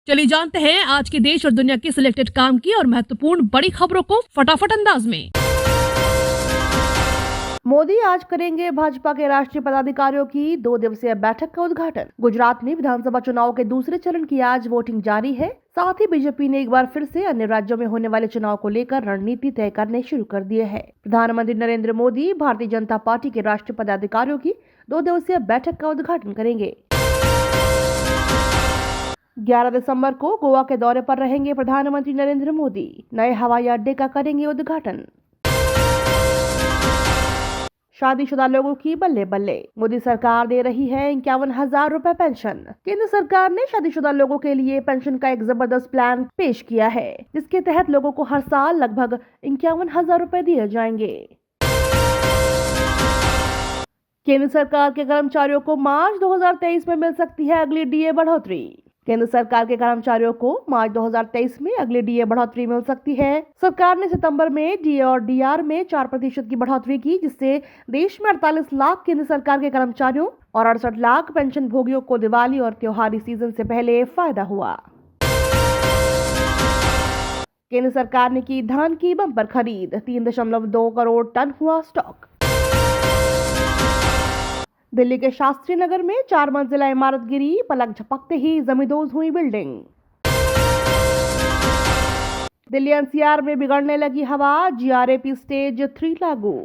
चलिए जानते हैं आज के देश और दुनिया की सिलेक्टेड काम की और महत्वपूर्ण बड़ी खबरों को फटाफट अंदाज में। मोदी आज करेंगे भाजपा के राष्ट्रीय पदाधिकारियों की 2 दिवसीय बैठक का उद्घाटन। गुजरात में विधानसभा चुनाव के दूसरे चरण की आज वोटिंग जारी है। साथ ही बीजेपी ने एक बार फिर से अन्य राज्यों में होने वाले चुनाव को लेकर रणनीति तय करने शुरू कर दिए है। प्रधानमंत्री नरेंद्र मोदी भारतीय जनता पार्टी के राष्ट्रीय पदाधिकारियों की 2 दिवसीय बैठक का उद्घाटन करेंगे। 11 दिसंबर को गोवा के दौरे पर रहेंगे प्रधानमंत्री नरेंद्र मोदी। नए हवाई अड्डे का करेंगे उद्घाटन। शादीशुदा लोगों की बल्ले बल्ले, मोदी सरकार दे रही है 51,000 रुपए पेंशन। केंद्र सरकार ने शादीशुदा लोगों के लिए पेंशन का एक जबरदस्त प्लान पेश किया है, जिसके तहत लोगों को हर साल लगभग 51,000 रुपए दिए जाएंगे। केंद्र सरकार के कर्मचारियों को मार्च 2023 में मिल सकती है अगली डीए बढ़ोतरी। केंद्र सरकार के कर्मचारियों को मार्च 2023 में अगली डीए बढ़ोतरी मिल सकती है। सरकार ने सितंबर में डीए और डीआर में 4% की बढ़ोतरी की, जिससे देश में 48 लाख केंद्र सरकार के कर्मचारियों और 68 लाख पेंशन भोगियों को दिवाली और त्योहारी सीजन से पहले फायदा हुआ। केंद्र सरकार ने की धान की बम्पर खरीद, 3.2 करोड़ टन हुआ स्टॉक। दिल्ली के शास्त्री नगर में 4 मंजिला इमारत गिरी, पलक झपकते ही जमींदोज हुई बिल्डिंग। दिल्ली एनसीआर में बिगड़ने लगी हवा, जीआरएपी स्टेज 3 लागू।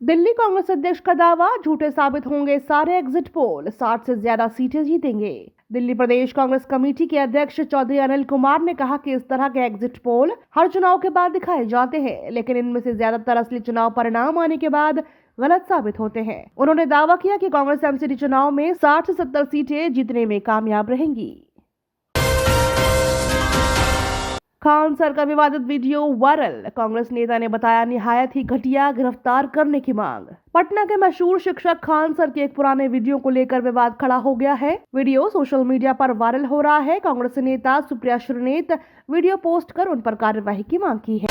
दिल्ली कांग्रेस अध्यक्ष का दावा, झूठे साबित होंगे सारे एग्जिट पोल, 60 से ज्यादा सीटें जीतेंगे। दिल्ली प्रदेश कांग्रेस कमेटी के अध्यक्ष चौधरी अनिल कुमार ने कहा कि इस तरह के एग्जिट पोल हर चुनाव के बाद दिखाए जाते हैं, लेकिन इनमें से ज्यादातर असली चुनाव परिणाम आने के बाद गलत साबित होते हैं। उन्होंने दावा किया कि कांग्रेस एमसीडी चुनाव में 60 से 70 सीटें जीतने में कामयाब रहेंगी। खान सर का विवादित वीडियो वायरल, कांग्रेस नेता ने बताया निहायत ही घटिया, गिरफ्तार करने की मांग। पटना के मशहूर शिक्षक खान सर के एक पुराने वीडियो को लेकर विवाद खड़ा हो गया है। वीडियो सोशल मीडिया पर वायरल हो रहा है। कांग्रेस नेता सुप्रिया श्रीनेत वीडियो पोस्ट कर उन पर कार्यवाही की मांग की है।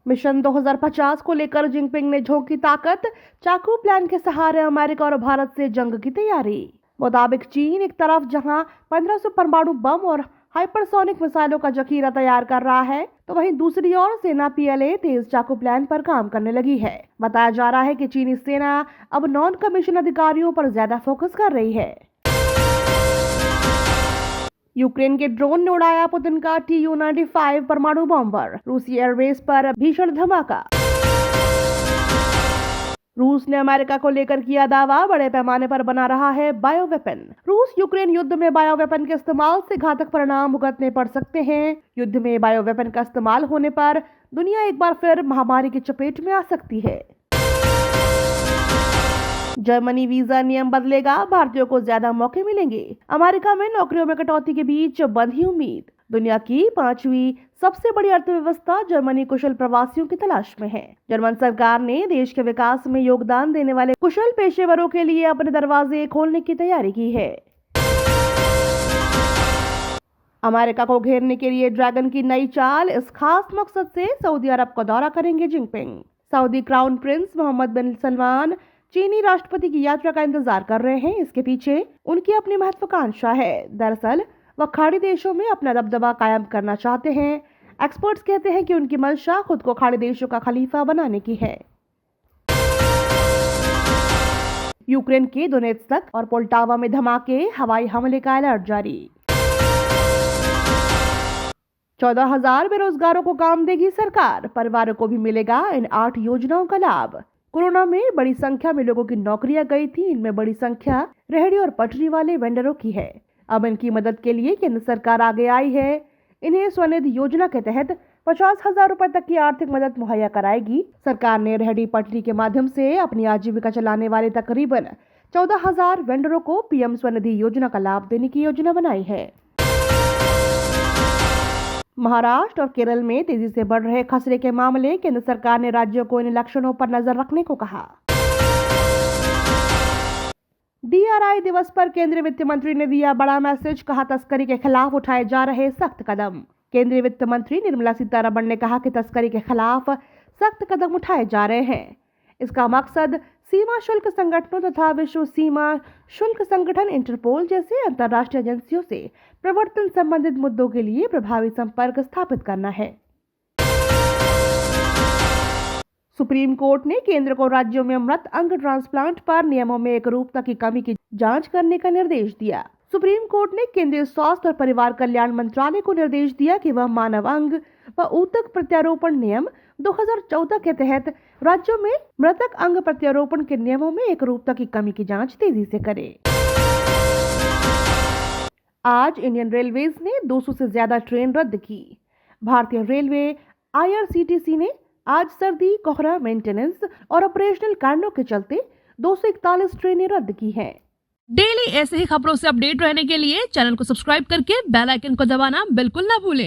मिशन 2050 को लेकर जिनपिंग ने झोंकी ताकत, चाकू प्लान के सहारे अमेरिका और भारत से जंग की तैयारी। मुताबिक चीन एक तरफ जहां 1500 परमाणु बम और हाइपरसोनिक मिसाइलों का जखीरा तैयार कर रहा है, तो वहीं दूसरी ओर सेना पीएलए तेज चाकू प्लान पर काम करने लगी है। बताया जा रहा है कि चीनी सेना अब नॉन कमीशन अधिकारियों पर ज्यादा फोकस कर रही है। यूक्रेन के ड्रोन ने उड़ाया पुतिन का Tu-95 परमाणु बॉम्बर, रूसी एयरबेस पर भीषण धमाका। रूस ने अमेरिका को लेकर किया दावा, बड़े पैमाने पर बना रहा है बायो वेपन। रूस यूक्रेन युद्ध में बायो वेपन के इस्तेमाल से घातक परिणाम भुगतने पड़ सकते हैं। युद्ध में बायो वेपन का इस्तेमाल होने पर दुनिया एक बार फिर महामारी की चपेट में आ सकती है। जर्मनी वीजा नियम बदलेगा, भारतीयों को ज्यादा मौके मिलेंगे। अमेरिका में नौकरियों में कटौती के बीच बंधी उम्मीद। दुनिया की 5वीं सबसे बड़ी अर्थव्यवस्था जर्मनी कुशल प्रवासियों की तलाश में है। जर्मन सरकार ने देश के विकास में योगदान देने वाले कुशल पेशेवरों के लिए अपने दरवाजे खोलने की तैयारी की है। अमेरिका को घेरने के लिए ड्रैगन की नई चाल, इस खास मकसद से सऊदी अरब का दौरा करेंगे Jinping. Saudi crown prince Mohammed bin Salman चीनी राष्ट्रपति की यात्रा का इंतजार कर रहे हैं। इसके पीछे उनकी अपनी महत्वाकांक्षा है। दरअसल वह खाड़ी देशों में अपना दबदबा कायम करना चाहते हैं। एक्सपर्ट्स कहते हैं कि उनकी मंशा खुद को खाड़ी देशों का खलीफा बनाने की है। यूक्रेन के दोनेत्स्क और पोल्टावा में धमाके, हवाई हमले का अलर्ट जारी। 14,000 बेरोजगारों को काम देगी सरकार, परिवारों को भी मिलेगा इन 8 योजनाओं का लाभ। कोरोना में बड़ी संख्या में लोगों की नौकरियां गई थी। इनमें बड़ी संख्या रेहड़ी और पटरी वाले वेंडरों की है। अब इनकी मदद के लिए केंद्र सरकार आगे आई है। इन्हें स्वनिधि योजना के तहत 50,000 रुपए तक की आर्थिक मदद मुहैया कराएगी। सरकार ने रेहड़ी पटरी के माध्यम से अपनी आजीविका चलाने वाले तकरीबन 14,000 वेंडरों को पीएम स्वनिधि योजना का लाभ देने की योजना बनाई है। महाराष्ट्र और केरल में तेजी से बढ़ रहे खसरे के मामले, केंद्र सरकार ने राज्यों को इन लक्षणों पर नजर रखने को कहा। डीआरआई दिवस पर केंद्रीय वित्त मंत्री ने दिया बड़ा मैसेज, कहा तस्करी के खिलाफ उठाए जा रहे सख्त कदम। केंद्रीय वित्त मंत्री निर्मला सीतारमण ने कहा कि तस्करी के खिलाफ सख्त कदम उठाए जा रहे हैं। इसका मकसद सीमा शुल्क संगठनों तथा विश्व सीमा शुल्क संगठन इंटरपोल जैसे अंतर्राष्ट्रीय एजेंसियों से प्रवर्तन संबंधित मुद्दों के लिए प्रभावी संपर्क स्थापित करना है। सुप्रीम कोर्ट ने केंद्र को राज्यों में मृत अंग ट्रांसप्लांट पर नियमों में एकरूपता की कमी की जांच करने का निर्देश दिया। सुप्रीम कोर्ट ने केंद्रीय स्वास्थ्य और परिवार कल्याण मंत्रालय को निर्देश दिया कि वह मानव अंग व ऊतक प्रत्यारोपण नियम 2014 के तहत राज्यों में मृतक अंग प्रत्यारोपण के नियमों में एकरूपता की कमी की जांच तेजी से करे। आज इंडियन रेलवेज ने 200 से ज्यादा ट्रेन रद्द की। भारतीय रेलवे IRCTC ने आज सर्दी, कोहरा, मेंटेनेंस और ऑपरेशनल कारणों के चलते 241 ट्रेनें रद्द की हैं। डेली ऐसे ही खबरों से अपडेट रहने के लिए चैनल को सब्सक्राइब करके बेल आइकन को दबाना बिल्कुल ना भूलें।